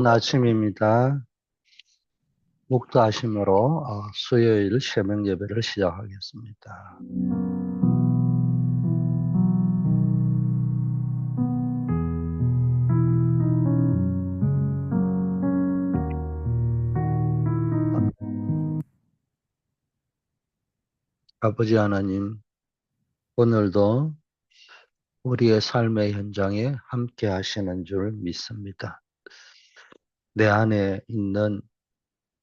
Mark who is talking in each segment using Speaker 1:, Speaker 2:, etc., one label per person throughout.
Speaker 1: 좋은 아침입니다. 목도하심으로 수요일 새벽 예배를 시작하겠습니다. 아버지 하나님, 오늘도 우리의 삶의 현장에 함께 하시는 줄 믿습니다. 내 안에 있는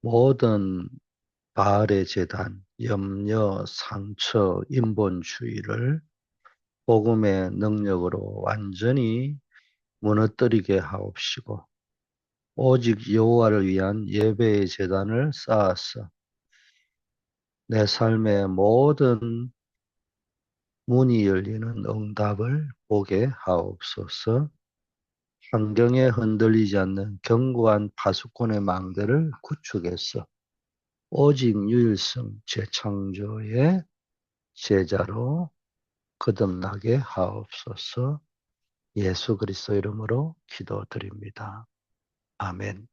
Speaker 1: 모든 바알의 제단, 염려, 상처, 인본주의를 복음의 능력으로 완전히 무너뜨리게 하옵시고, 오직 여호와를 위한 예배의 제단을 쌓아서 내 삶의 모든 문이 열리는 응답을 보게 하옵소서. 환경에 흔들리지 않는 견고한 파수꾼의 망대를 구축해서 오직 유일성 재창조의 제자로 거듭나게 하옵소서. 예수 그리스도 이름으로 기도드립니다. 아멘.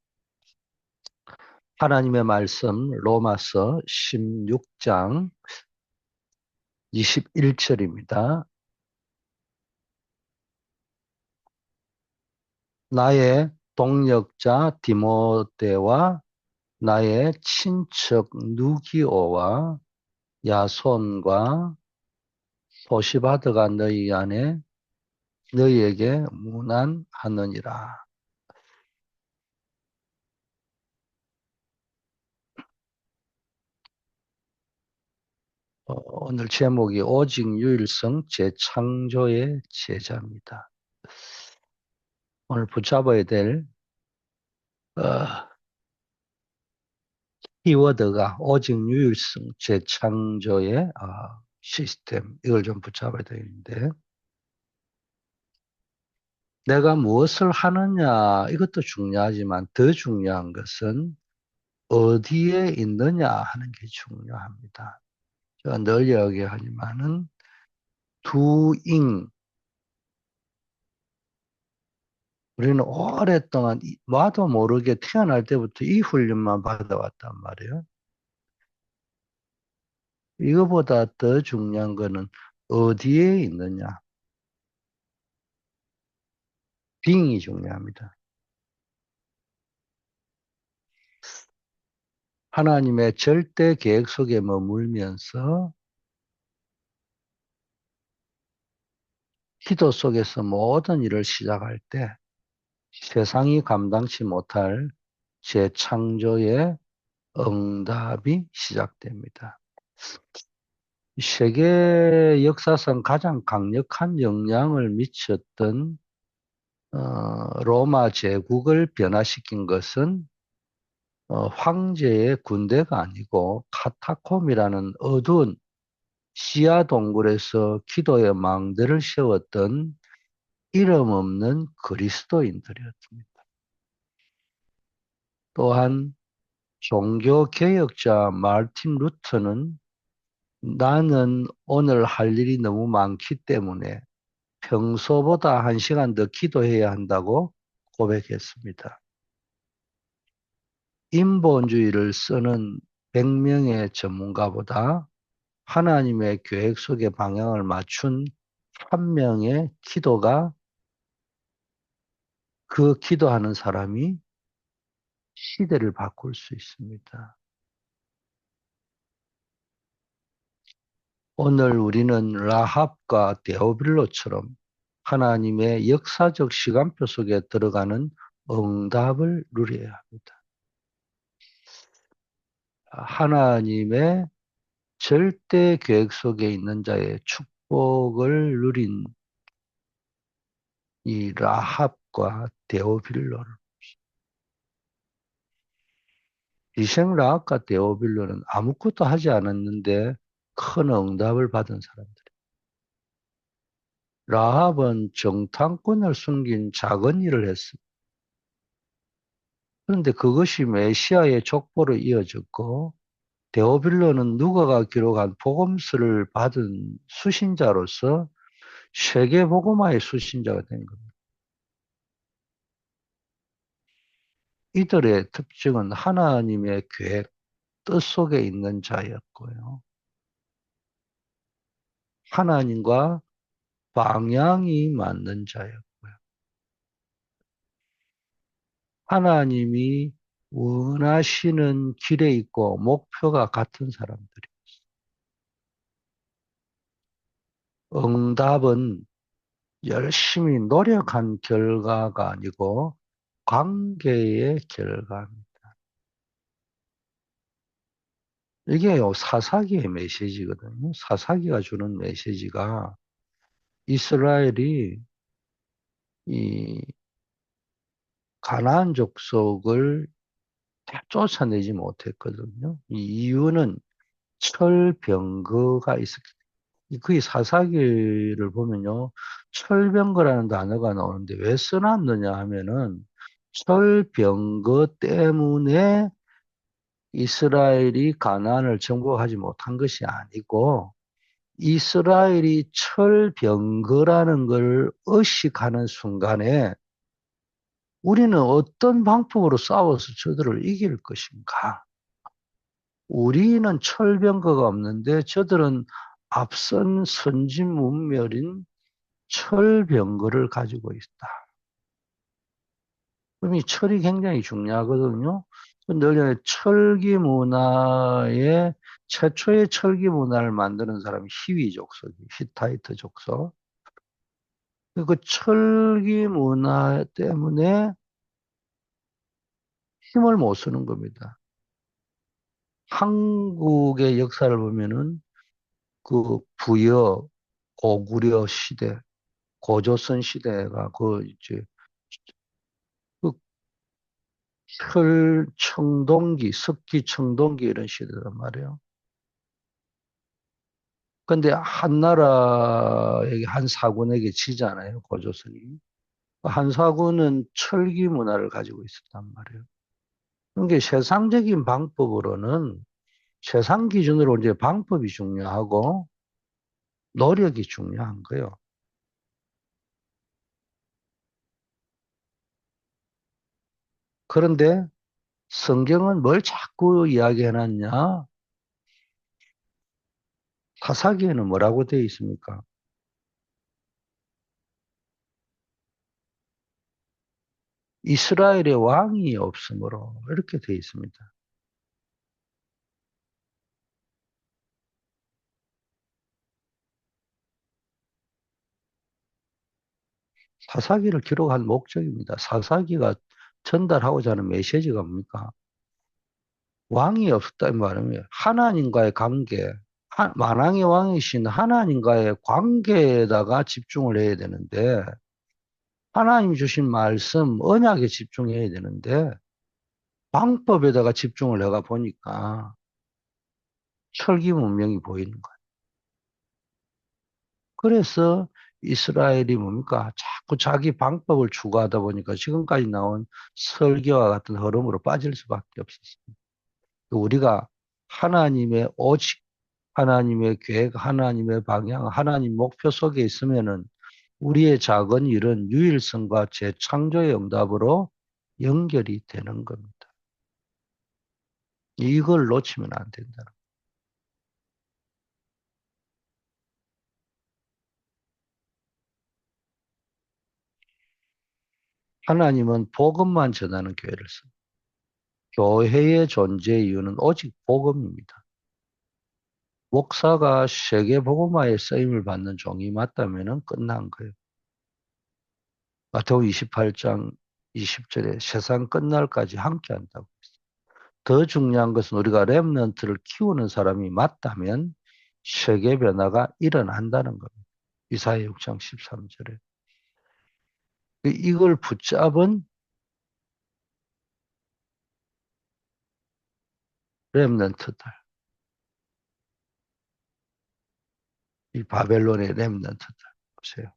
Speaker 1: 하나님의 말씀 로마서 16장 21절입니다. 나의 동역자 디모데와 나의 친척 누기오와 야손과 소시바드가 너희 안에 너희에게 문안하느니라. 오늘 제목이 오직 유일성 재창조의 제자입니다. 오늘 붙잡아야 될 키워드가 오직 유일성 재창조의 시스템, 이걸 좀 붙잡아야 되는데, 내가 무엇을 하느냐 이것도 중요하지만 더 중요한 것은 어디에 있느냐 하는 게 중요합니다. 제가 늘 이야기하지만은 doing, 우리는 오랫동안 나도 모르게 태어날 때부터 이 훈련만 받아왔단 말이에요. 이거보다 더 중요한 거는 어디에 있느냐. being이 중요합니다. 하나님의 절대 계획 속에 머물면서 기도 속에서 모든 일을 시작할 때 세상이 감당치 못할 재창조의 응답이 시작됩니다. 세계 역사상 가장 강력한 영향을 미쳤던 로마 제국을 변화시킨 것은 황제의 군대가 아니고 카타콤이라는 어두운 시야 동굴에서 기도의 망대를 세웠던 이름 없는 그리스도인들이었습니다. 또한 종교 개혁자 마르틴 루터는 나는 오늘 할 일이 너무 많기 때문에 평소보다 1시간 더 기도해야 한다고 고백했습니다. 인본주의를 쓰는 100명의 전문가보다 하나님의 계획 속의 방향을 맞춘 한 명의 기도가, 그 기도하는 사람이 시대를 바꿀 수 있습니다. 오늘 우리는 라합과 데오빌로처럼 하나님의 역사적 시간표 속에 들어가는 응답을 누려야 합니다. 하나님의 절대 계획 속에 있는 자의 축복을 누린 이 라합과 데오빌로를, 이생 라합과 데오빌로는 아무것도 하지 않았는데 큰 응답을 받은 사람들. 라합은 정탐꾼을 숨긴 작은 일을 했습니다. 그런데 그것이 메시아의 족보로 이어졌고, 데오빌로는 누가가 기록한 복음서를 받은 수신자로서 세계 복음화의 수신자가 된 겁니다. 이들의 특징은 하나님의 계획, 뜻 속에 있는 자였고요. 하나님과 방향이 맞는 자였고요. 하나님이 원하시는 길에 있고 목표가 같은 사람들이. 응답은 열심히 노력한 결과가 아니고 관계의 결과입니다. 이게요, 사사기의 메시지거든요. 사사기가 주는 메시지가 이스라엘이 이 가나안 족속을 쫓아내지 못했거든요. 이 이유는 철병거가 있었기 때문에. 그 사사기를 보면요. 철병거라는 단어가 나오는데 왜 써놨느냐 하면은 철병거 때문에 이스라엘이 가나안을 정복하지 못한 것이 아니고 이스라엘이 철병거라는 걸 의식하는 순간에 우리는 어떤 방법으로 싸워서 저들을 이길 것인가? 우리는 철병거가 없는데 저들은 앞선 선진 문멸인 철병거를 가지고 있다. 그럼 이 철이 굉장히 중요하거든요. 근데 철기 문화의 최초의 철기 문화를 만드는 사람이 히위 족속이 히타이트 족속. 그 철기 문화 때문에 힘을 못 쓰는 겁니다. 한국의 역사를 보면은 그 부여, 고구려 시대, 고조선 시대가 그 이제 그 청동기, 석기 청동기 이런 시대란 말이에요. 근데 한 나라에게 한 사군에게 지잖아요, 고조선이. 한 사군은 철기 문화를 가지고 있었단 말이에요. 그러니까 세상적인 방법으로는 세상 기준으로 이제 방법이 중요하고 노력이 중요한 거예요. 그런데 성경은 뭘 자꾸 이야기해놨냐? 사사기에는 뭐라고 되어 있습니까? 이스라엘의 왕이 없으므로 이렇게 되어 있습니다. 사사기를 기록한 목적입니다. 사사기가 전달하고자 하는 메시지가 뭡니까? 왕이 없었다는 말은 하나님과의 관계, 만왕의 왕이신 하나님과의 관계에다가 집중을 해야 되는데 하나님 주신 말씀, 언약에 집중해야 되는데 방법에다가 집중을 해가 보니까 철기 문명이 보이는 거예요. 그래서 이스라엘이 뭡니까? 자꾸 자기 방법을 추구하다 보니까 지금까지 나온 설교와 같은 흐름으로 빠질 수밖에 없었습니다. 우리가 하나님의 오직 하나님의 계획, 하나님의 방향, 하나님 목표 속에 있으면은 우리의 작은 일은 유일성과 재창조의 응답으로 연결이 되는 겁니다. 이걸 놓치면 안 된다. 하나님은 복음만 전하는 교회를 씁니다. 교회의 존재 이유는 오직 복음입니다. 목사가 세계복음화에 쓰임을 받는 종이 맞다면 끝난 거예요. 마태복음 28장 20절에 세상 끝날까지 함께 한다고. 더 중요한 것은 우리가 렘넌트를 키우는 사람이 맞다면 세계 변화가 일어난다는 겁니다. 이사야 6장 13절에. 이걸 붙잡은 렘넌트들, 이 바벨론의 렘넌트들 보세요.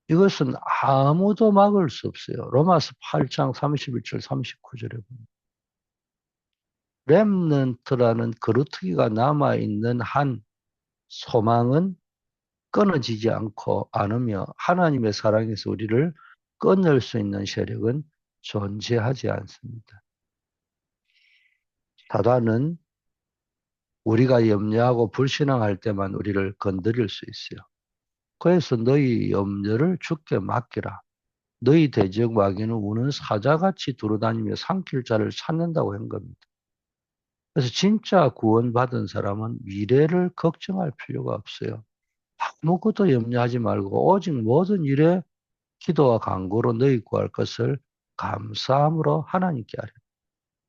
Speaker 1: 이것은 아무도 막을 수 없어요. 로마서 8장 31절 39절에 보면 렘넌트라는 거루트기가 남아있는 한 소망은 끊어지지 않고 않으며 하나님의 사랑에서 우리를 끊을 수 있는 세력은 존재하지 않습니다. 사단은 우리가 염려하고 불신앙할 때만 우리를 건드릴 수 있어요. 그래서 너희 염려를 주께 맡기라. 너희 대적 마귀는 우는 사자같이 두루다니며 삼킬 자를 찾는다고 한 겁니다. 그래서 진짜 구원받은 사람은 미래를 걱정할 필요가 없어요. 아무것도 염려하지 말고 오직 모든 일에 기도와 간구로 너희 구할 것을 감사함으로 하나님께 하라.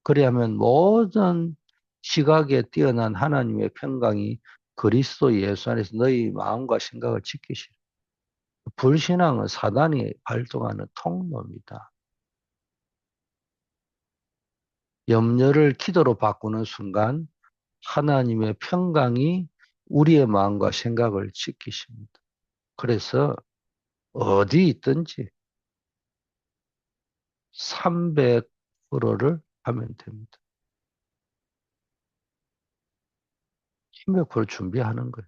Speaker 1: 그리하면 모든 지각에 뛰어난 하나님의 평강이 그리스도 예수 안에서 너희 마음과 생각을 지키시라. 불신앙은 사단이 발동하는 통로입니다. 염려를 기도로 바꾸는 순간 하나님의 평강이 우리의 마음과 생각을 지키십니다. 그래서 어디 있든지 300%를 하면 됩니다. 300% 준비하는 거예요.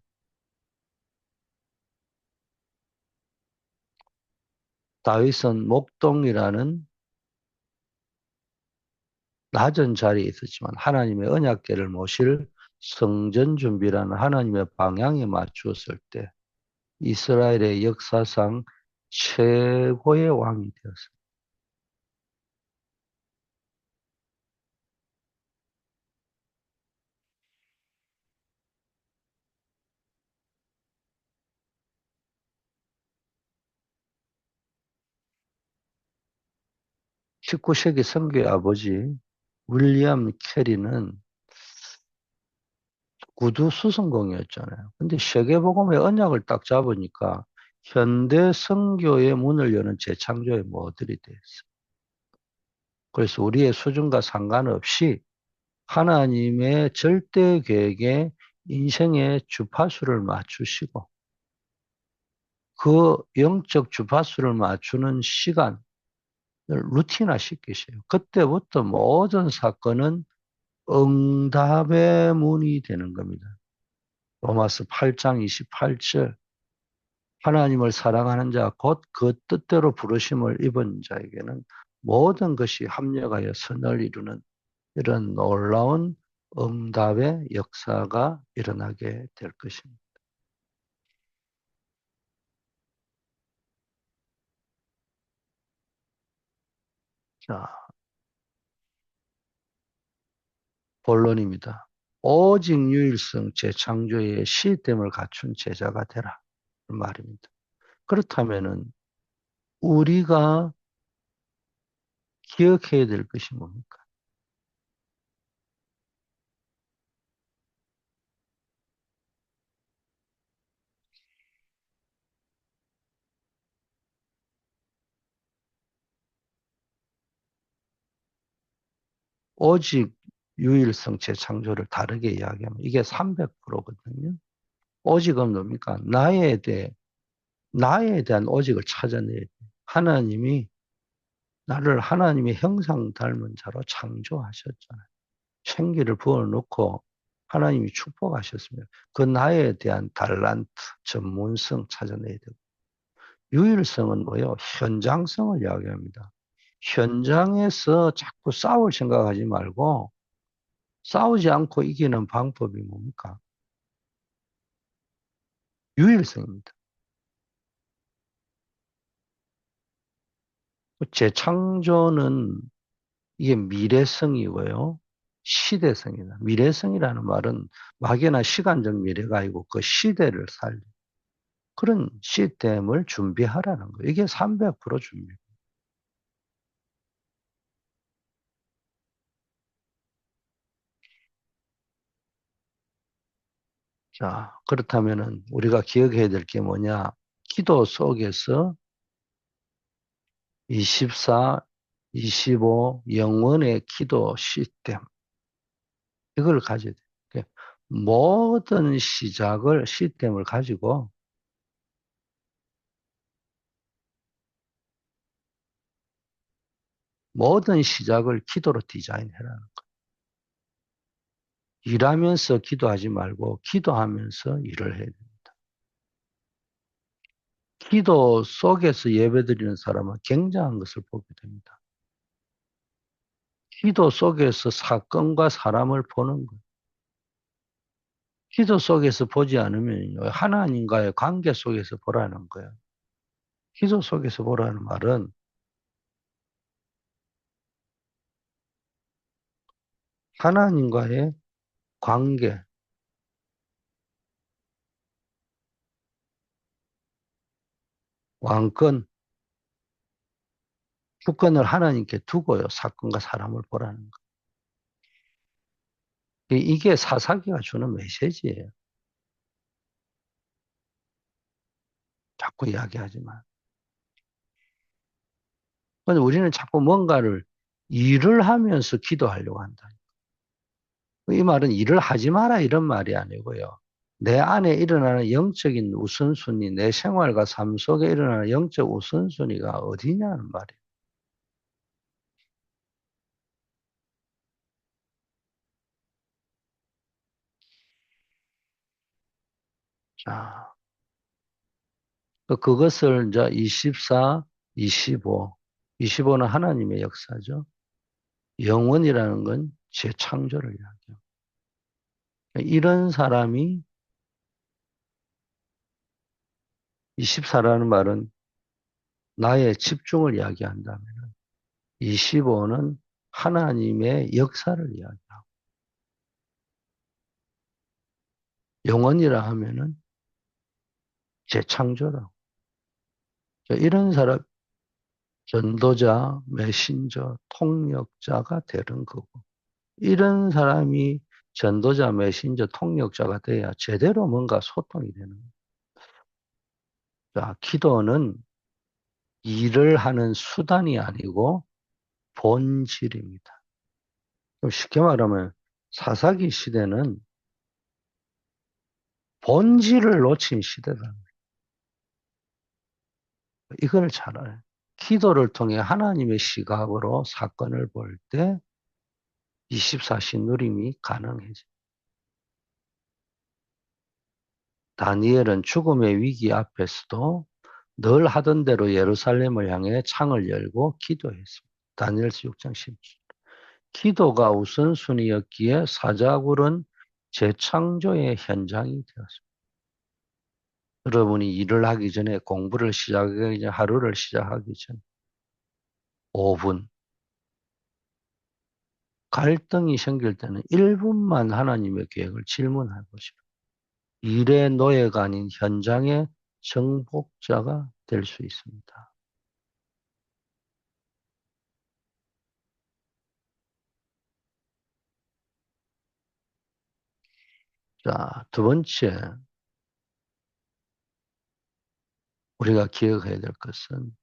Speaker 1: 다윗은 목동이라는 낮은 자리에 있었지만 하나님의 언약궤를 모실 성전 준비라는 하나님의 방향에 맞추었을 때 이스라엘의 역사상 최고의 왕이 되었습니다. 19세기 선교의 아버지 윌리엄 캐리는 구두 수성공이었잖아요. 근데 세계복음의 언약을 딱 잡으니까 현대 선교의 문을 여는 재창조의 모델이 됐어요. 그래서 우리의 수준과 상관없이 하나님의 절대 계획에 인생의 주파수를 맞추시고 그 영적 주파수를 맞추는 시간을 루틴화 시키셔요. 그때부터 모든 사건은 응답의 문이 되는 겁니다. 로마서 8장 28절 하나님을 사랑하는 자 곧 그 뜻대로 부르심을 입은 자에게는 모든 것이 합력하여 선을 이루는 이런 놀라운 응답의 역사가 일어나게 될 것입니다. 자, 본론입니다. 오직 유일성 재창조의 시스템을 갖춘 제자가 되라. 그 말입니다. 그렇다면은 우리가 기억해야 될 것이 뭡니까? 오직 유일성 재창조를 다르게 이야기하면 이게 300%거든요. 오직은 뭡니까? 나에 대한 오직을 찾아내야 돼. 하나님이 나를 하나님의 형상 닮은 자로 창조하셨잖아요. 생기를 부어놓고 하나님이 축복하셨으면 그 나에 대한 달란트, 전문성 찾아내야 되고 유일성은 뭐예요? 현장성을 이야기합니다. 현장에서 자꾸 싸울 생각하지 말고 싸우지 않고 이기는 방법이 뭡니까? 유일성입니다. 재창조는 이게 미래성이고요. 시대성이다. 미래성이라는 말은 막연한 시간적 미래가 아니고 그 시대를 살리 그런 시스템을 준비하라는 거예요. 이게 300% 준비. 자, 그렇다면은 우리가 기억해야 될 게 뭐냐? 기도 속에서 24, 25 영원의 기도 시스템 이걸 가져야 돼요. 그러니까 모든 시작을 시스템을 가지고 모든 시작을 기도로 디자인해라는 거예요. 일하면서 기도하지 말고 기도하면서 일을 해야 돼요. 기도 속에서 예배드리는 사람은 굉장한 것을 보게 됩니다. 기도 속에서 사건과 사람을 보는 거예요. 기도 속에서 보지 않으면 하나님과의 관계 속에서 보라는 거예요. 기도 속에서 보라는 말은 하나님과의 관계, 왕권, 주권을 하나님께 두고요. 사건과 사람을 보라는 거예요. 이게 사사기가 주는 메시지예요. 자꾸 이야기하지만. 근데 우리는 자꾸 뭔가를 일을 하면서 기도하려고 한다. 이 말은 일을 하지 마라 이런 말이 아니고요. 내 안에 일어나는 영적인 우선순위, 내 생활과 삶 속에 일어나는 영적 우선순위가 어디냐는 말이에요. 자, 그것을 이제 24, 25, 25는 하나님의 역사죠. 영원이라는 건 재창조를 이야기해요. 이런 사람이 24라는 말은 나의 집중을 이야기한다면 25는 하나님의 역사를 이야기하고 영원이라 하면은 재창조라고. 이런 사람 전도자, 메신저, 통역자가 되는 거고 이런 사람이 전도자, 메신저, 통역자가 돼야 제대로 뭔가 소통이 되는 거예요. 자, 기도는 일을 하는 수단이 아니고 본질입니다. 쉽게 말하면 사사기 시대는 본질을 놓친 시대다. 이걸 잘 알아요. 기도를 통해 하나님의 시각으로 사건을 볼 때 24시 누림이 가능해져. 다니엘은 죽음의 위기 앞에서도 늘 하던 대로 예루살렘을 향해 창을 열고 기도했습니다. 다니엘서 6장 10절. 기도가 우선순위였기에 사자굴은 재창조의 현장이 되었습니다. 여러분이 일을 하기 전에 공부를 시작하기 전에 하루를 시작하기 전 5분 갈등이 생길 때는 1분만 하나님의 계획을 질문해 보시오. 일의 노예가 아닌 현장의 정복자가 될 수 있습니다. 자, 두 번째, 우리가 기억해야 될 것은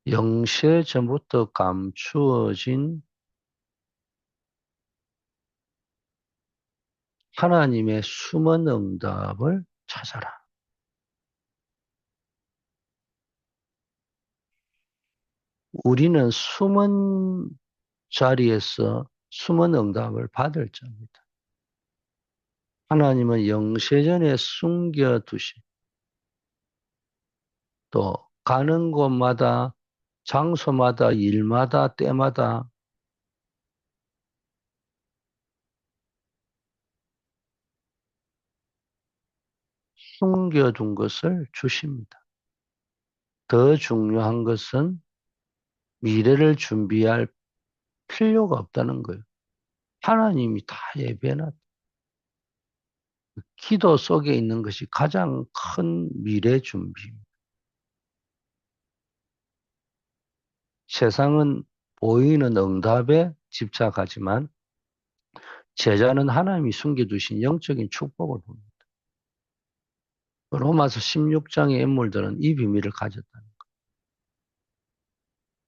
Speaker 1: 영세 전부터 감추어진 하나님의 숨은 응답을 찾아라. 우리는 숨은 자리에서 숨은 응답을 받을 자입니다. 하나님은 영세전에 숨겨두신 또 가는 곳마다 장소마다 일마다 때마다 숨겨둔 것을 주십니다. 더 중요한 것은 미래를 준비할 필요가 없다는 거예요. 하나님이 다 예배나 기도 속에 있는 것이 가장 큰 미래 준비입니다. 세상은 보이는 응답에 집착하지만 제자는 하나님이 숨겨두신 영적인 축복을 봅니다. 로마서 16장의 인물들은 이 비밀을 가졌다는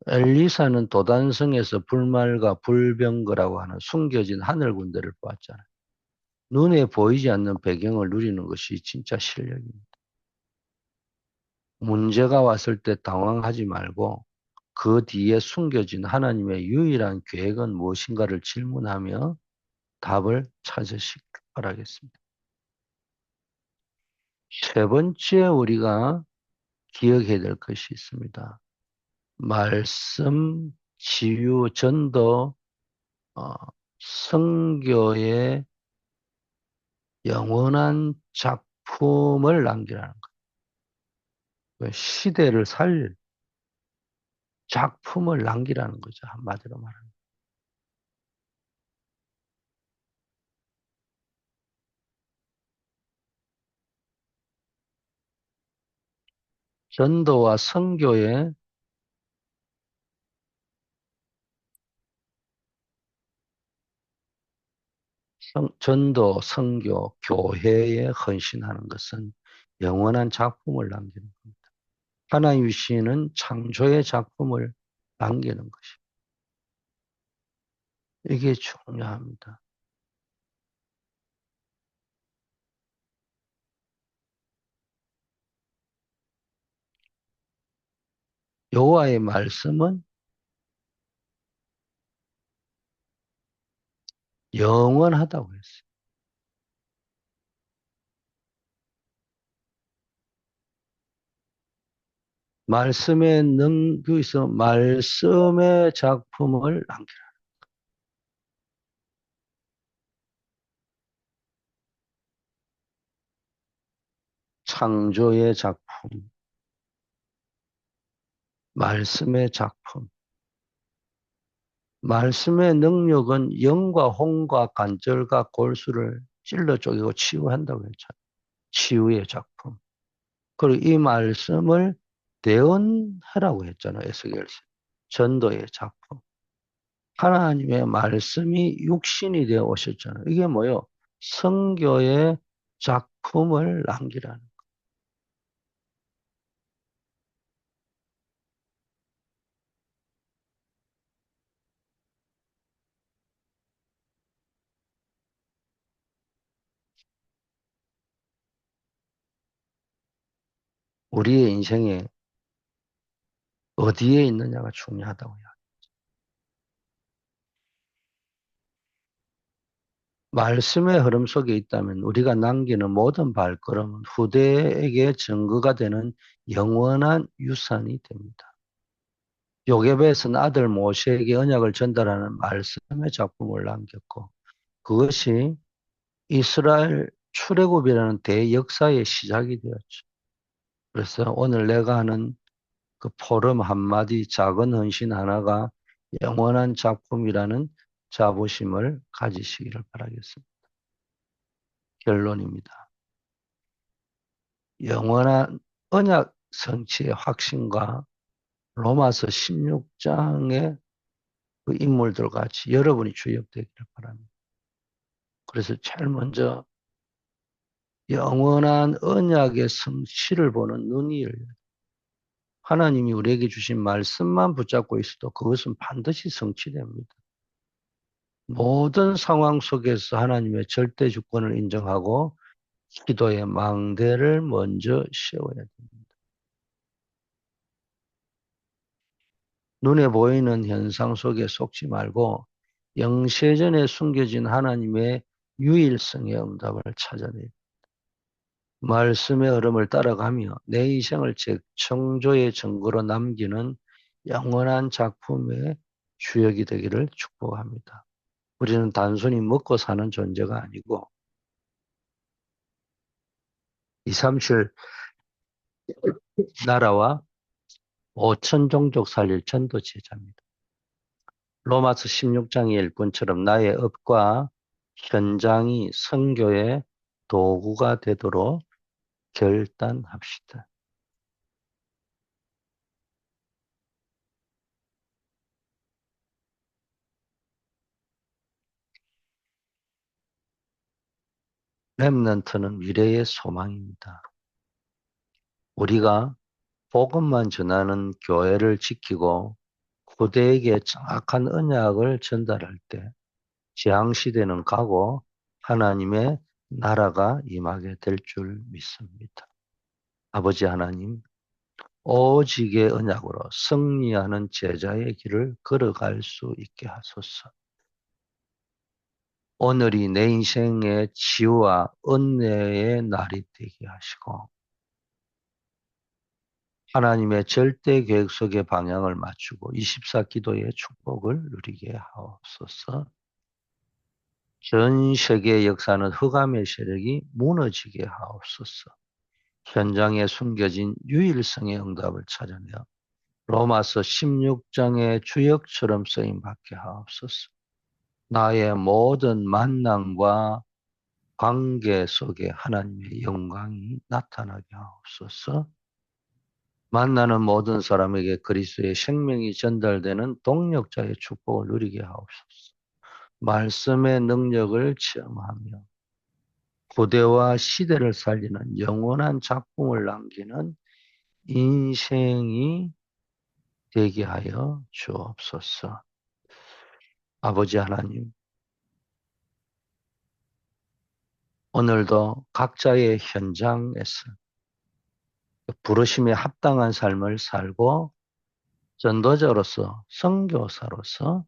Speaker 1: 거예요. 엘리사는 도단성에서 불말과 불병거라고 하는 숨겨진 하늘 군대를 보았잖아요. 눈에 보이지 않는 배경을 누리는 것이 진짜 실력입니다. 문제가 왔을 때 당황하지 말고 그 뒤에 숨겨진 하나님의 유일한 계획은 무엇인가를 질문하며 답을 찾으시길 바라겠습니다. 세 번째 우리가 기억해야 될 것이 있습니다. 말씀, 치유, 전도, 어, 성교의 영원한 작품을 남기라는 거예요. 시대를 살릴 작품을 남기라는 거죠. 한마디로 말하면. 전도와 선교의 전도, 선교, 교회에 헌신하는 것은 영원한 작품을 남기는 겁니다. 하나님 주시는 창조의 작품을 남기는 것이. 이게 중요합니다. 여호와의 말씀은 영원하다고 했어요. 말씀의 여기서 말씀의 작품을 남기라. 창조의 작품, 말씀의 작품. 말씀의 능력은 영과 혼과 관절과 골수를 찔러 쪼개고 치유한다고 했잖아요. 치유의 작품. 그리고 이 말씀을 대언하라고 했잖아요. 에스겔서. 전도의 작품. 하나님의 말씀이 육신이 되어 오셨잖아요. 이게 뭐요? 성교의 작품을 남기라는. 우리의 인생에 어디에 있느냐가 중요하다고요. 말씀의 흐름 속에 있다면 우리가 남기는 모든 발걸음은 후대에게 증거가 되는 영원한 유산이 됩니다. 요괴벳은 아들 모세에게 언약을 전달하는 말씀의 작품을 남겼고 그것이 이스라엘 출애굽이라는 대역사의 시작이 되었죠. 그래서 오늘 내가 하는 그 포럼 한마디 작은 헌신 하나가 영원한 작품이라는 자부심을 가지시기를 바라겠습니다. 결론입니다. 영원한 언약 성취의 확신과 로마서 16장의 그 인물들 같이 여러분이 주역되기를 바랍니다. 그래서 제일 먼저 영원한 언약의 성취를 보는 눈이 열려요. 하나님이 우리에게 주신 말씀만 붙잡고 있어도 그것은 반드시 성취됩니다. 모든 상황 속에서 하나님의 절대 주권을 인정하고 기도의 망대를 먼저 세워야 됩니다. 눈에 보이는 현상 속에 속지 말고 영세전에 숨겨진 하나님의 유일성의 응답을 찾아내요. 말씀의 흐름을 따라가며 내 인생을 재청조의 증거로 남기는 영원한 작품의 주역이 되기를 축복합니다. 우리는 단순히 먹고 사는 존재가 아니고 237 나라와 5천 종족 살릴 전도 제자입니다. 로마서 16장의 일꾼처럼 나의 업과 현장이 선교의 도구가 되도록 결단합시다. 렘넌트는 미래의 소망입니다. 우리가 복음만 전하는 교회를 지키고 후대에게 정확한 언약을 전달할 때 재앙시대는 가고 하나님의 나라가 임하게 될 줄 믿습니다. 아버지 하나님, 오직의 언약으로 승리하는 제자의 길을 걸어갈 수 있게 하소서. 오늘이 내 인생의 치유와 은혜의 날이 되게 하시고 하나님의 절대 계획 속에 방향을 맞추고 24 기도의 축복을 누리게 하옵소서. 전 세계 역사는 흑암의 세력이 무너지게 하옵소서. 현장에 숨겨진 유일성의 응답을 찾아내 로마서 16장의 주역처럼 쓰임받게 하옵소서. 나의 모든 만남과 관계 속에 하나님의 영광이 나타나게 하옵소서. 만나는 모든 사람에게 그리스도의 생명이 전달되는 동력자의 축복을 누리게 하옵소서. 말씀의 능력을 체험하며 구대와 시대를 살리는 영원한 작품을 남기는 인생이 되게 하여 주옵소서. 아버지 하나님, 오늘도 각자의 현장에서 부르심에 합당한 삶을 살고 전도자로서, 선교사로서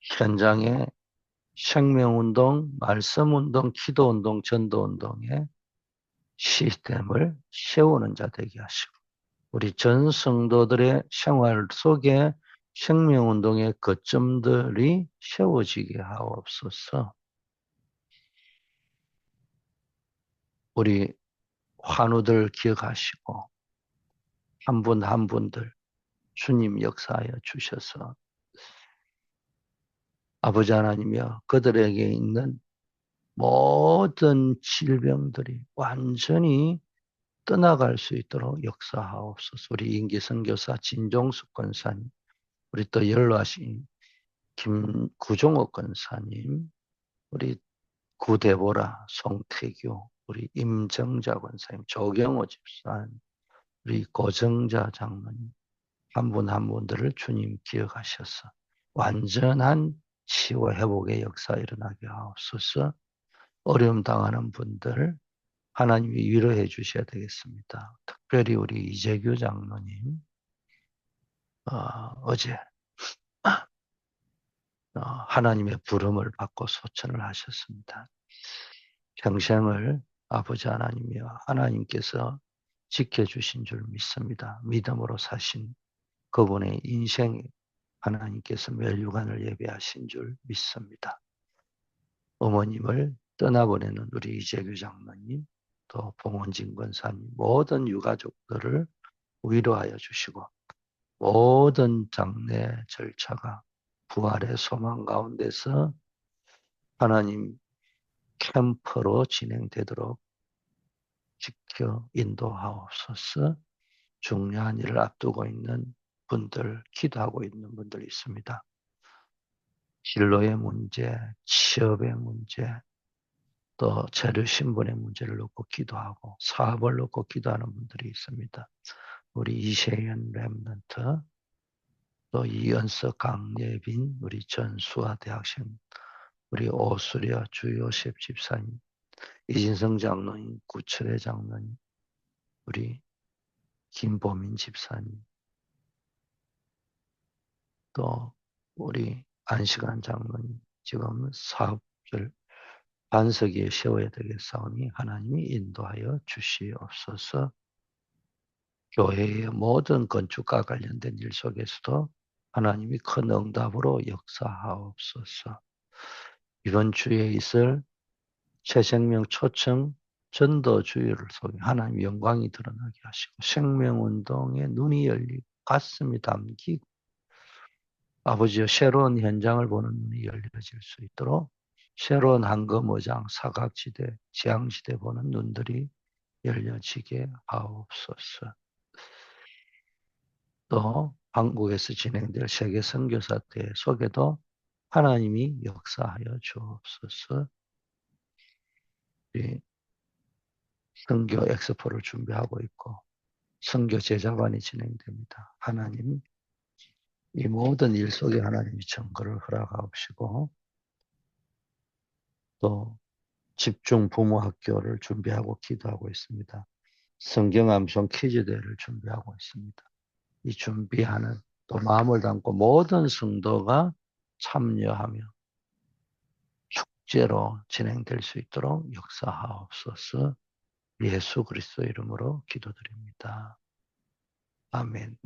Speaker 1: 현장에 생명운동, 말씀운동, 기도운동, 전도운동의 시스템을 세우는 자 되게 하시고 우리 전 성도들의 생활 속에 생명운동의 거점들이 세워지게 하옵소서. 우리 환우들 기억하시고 한 분 한 분들 주님 역사하여 주셔서 아버지 하나님이여 그들에게 있는 모든 질병들이 완전히 떠나갈 수 있도록 역사하옵소서. 우리 임기선 교사 진종숙 권사님, 우리 또 연로하신 구종옥 권사님, 우리 구대보라, 송태규, 우리 임정자 권사님, 조경호 집사님, 우리 고정자 장로님, 한 분 한 분들을 주님 기억하셔서 완전한 치유 회복의 역사 일어나게 하옵소서. 어려움 당하는 분들 하나님이 위로해 주셔야 되겠습니다. 특별히 우리 이재규 장로님 어제 하나님의 부름을 받고 소천을 하셨습니다. 평생을 아버지 하나님이여 하나님께서 지켜주신 줄 믿습니다. 믿음으로 사신 그분의 인생에 하나님께서 멸류관을 예배하신 줄 믿습니다. 어머님을 떠나보내는 우리 이재규 장로님, 또 봉원진 권사님, 모든 유가족들을 위로하여 주시고 모든 장례 절차가 부활의 소망 가운데서 하나님 캠프로 진행되도록 지켜 인도하옵소서. 중요한 일을 앞두고 있는 분들, 기도하고 있는 분들이 있습니다. 진로의 문제, 취업의 문제, 또 재료 신분의 문제를 놓고 기도하고 사업을 놓고 기도하는 분들이 있습니다. 우리 이세연 랩런트, 또 이연석 강예빈, 우리 전수아 대학생, 우리 오수려 주요셉 집사님, 이진성 장로님, 구철의 장로님, 우리 김보민 집사님, 또 우리 안시관 장로님, 지금 사업을 반석 위에 세워야 되겠사오니 하나님이 인도하여 주시옵소서. 교회의 모든 건축과 관련된 일 속에서도 하나님이 큰 응답으로 역사하옵소서. 이번 주에 있을 새생명 초청 전도주의를 속에 하나님 영광이 드러나게 하시고 생명운동에 눈이 열리고 가슴이 담기고 아버지여 새로운 현장을 보는 눈이 열려질 수 있도록 새로운 한검어장, 사각지대, 지향지대 보는 눈들이 열려지게 하옵소서. 또 한국에서 진행될 세계 선교사 대회 속에도 하나님이 역사하여 주옵소서. 우리 선교 엑스포를 준비하고 있고 선교 제자반이 진행됩니다. 하나님 이 모든 일 속에 하나님이 정거를 허락하옵시고 또 집중 부모 학교를 준비하고 기도하고 있습니다. 성경 암송 퀴즈 대회를 준비하고 있습니다. 이 준비하는 또 마음을 담고 모든 성도가 참여하며 축제로 진행될 수 있도록 역사하옵소서. 예수 그리스도 이름으로 기도드립니다. 아멘.